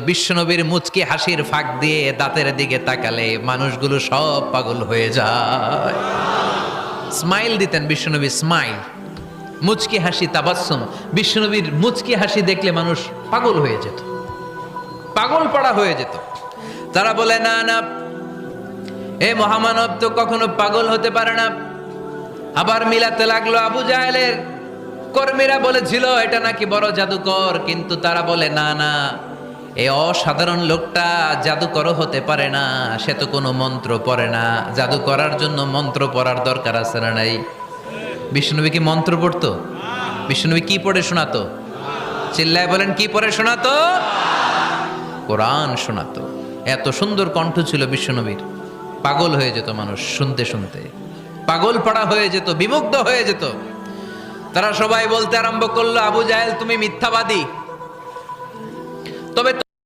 বিশ্বনবীর মুচকি হাসির ফাঁক দিয়ে দাঁতের দিকে তাকালে মানুষগুলো সব পাগল হয়ে যায়। স্মাইল দিতেন বিশ্বনবী, স্মাইল, মুচকি হাসি, তাবাসসুম। বিশ্বনবীর মুচকি হাসি দেখলে মানুষ পাগল হয়ে যেত, পাগল পাড়া হয়ে যেত। তারা বলে না না, এ মহামানব তো কখনো পাগল হতে পারে না। আবার মিলাতে লাগলো আবু জাহেলের কর্মীরা বলেছিল এটা নাকি বড় জাদুকর, কিন্তু তারা বলে না না, এই অসাধারণ লোকটা জাদুকরও হতে পারে না, সে তো কোনো মন্ত্র পড়ে না। জাদু করার জন্য মন্ত্র পড়ার দরকার আছে না নাই? বিষ্ণুনবী কি মন্ত্র পড়তো? বিষ্ণুনবী কি পড়ে শোনাতো? চিল্লায় বলেন, কি পড়ে শোনাতো? কোরআন শোনাতো। এত সুন্দর কণ্ঠ ছিল বিশ্বনবীর, পাগল হয়ে যেত মানুষ শুনতে শুনতে, পাগল পাড়া হয়ে যেত, বিমুগ্ধ হয়ে যেত। তারা সবাই বলতে আরম্ভ করলো, আবু জাহেল তুমি মিথ্যাবাদী। তবে